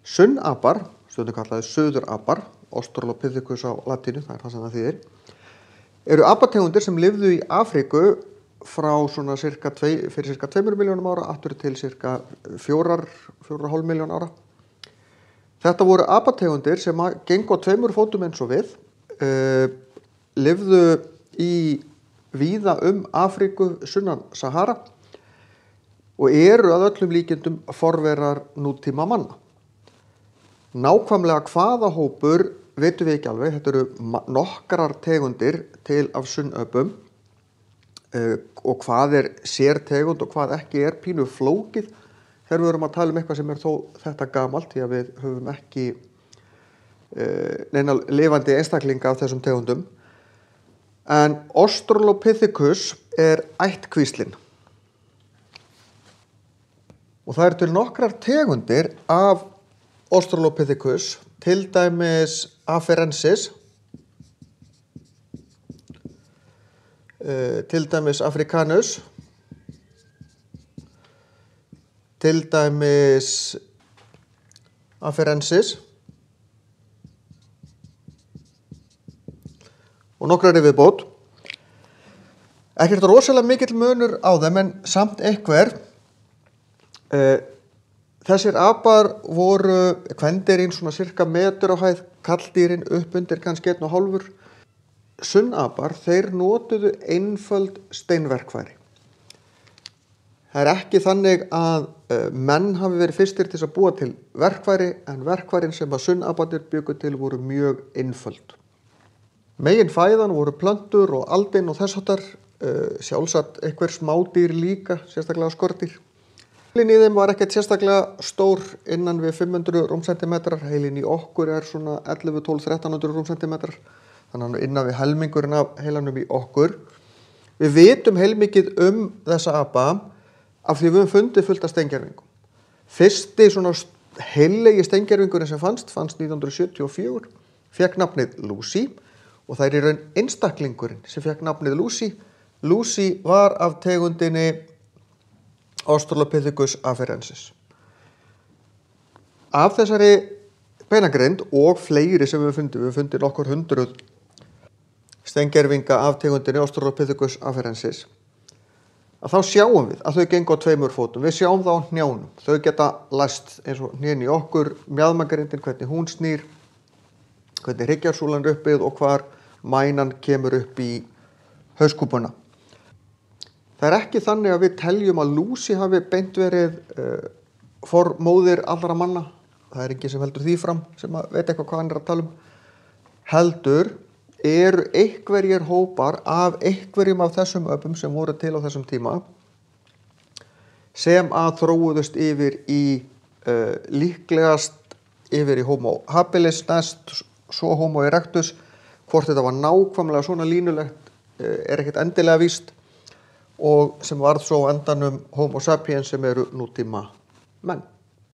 Sunnapar, stundum kallaðir suðurapar, Australopithecus á latínu, það það sem það þýðir, eru apategundir sem lifðu í Afríku frá svona fyrir cirka 2 milljónum ára aftur til cirka 4,5 milljón ára. Þetta voru apategundir sem gengu á 2 fótum eins og við, lifðu víða Afríku sunnan Sahara og eru að öllum líkindum forverar nútíma manna. Nákvæmlega hvaða hópur vitum við ekki alveg, þetta eru nokkrar tegundir til af sunnöpum og hvað sértegund og hvað ekki pínu flókið þegar við erum að tala eitthvað sem þó þetta gamalt því að við höfum ekki neina lifandi einstaklinga af þessum tegundum. En Australopithecus ættkvíslin. Og það til nokkrar tegundir af Australopithecus, til dæmis afarensis, til dæmis africanus, til dæmis afarensis og nokkrar viðbót. Ekkert rosalega mikill munur á þeim en samt einhver. Þessir apar voru kvendýrin svona cirka metur á hæð, kalldýrin upp undir kannski 1,5. Sunnapar, þeir notuðu einföld steinverkfæri. Það ekki þannig að menn hafi verið fyrstir til að búa til verkfæri, en verkfærin sem að sunnaparnir bjuggu til voru mjög einföld. Megin fæðan voru plöntur og aldin og þess háttar, sjálfsagt einhver smádýr líka, sérstaklega skordýr. Heilinn í þeim var ekkert sérstaklega stór innan við 500 rúmsentimetrar, heilinn í okkur svona 11, 12, 1300 rúmsentimetrar, þannig að innan við helmingurinn af heilanum í okkur. Við vitum heilmikið þessa apa af því við höfum fundið fullt af steingervingum. Fyrsti svona heillegi steingervingurinn sem fannst 1974, fékk nafnið Lucy og það í raun einstaklingurinn sem fékk nafnið Lucy. Lucy var af tegundinni Australopithecus afarensis. Af þessari beinagrind og fleiri sem við fundið nokkur 100 steingervinga af tegundinni Australopithecus afarensis, að þá sjáum við að þau gengu á 2 fótum. Við sjáum það á hnjánum. Þau geta læst eins og hnén í okkur, mjaðmagrindin, hvernig hún snýr, hvernig hryggjarsúlan uppbyggð og hvar mænan kemur upp í hauskúpuna. Það ekki þannig að við teljum að Lucy hafi beint verið formóðir allra manna. Það enginn sem heldur því fram, sem veit eitthvað hvað hann að tala Heldur eru einhverjir hópar af einhverjum af þessum öpum sem voru til á þessum tíma sem að þróuðust yfir í líklegast yfir í Homo habilis næst, svo Homo erectus. Hvort þetta var nákvæmlega svona línulegt ekkert endilega víst. Og sem varð svo á endanum Homo sapiens sem eru nútíma menn.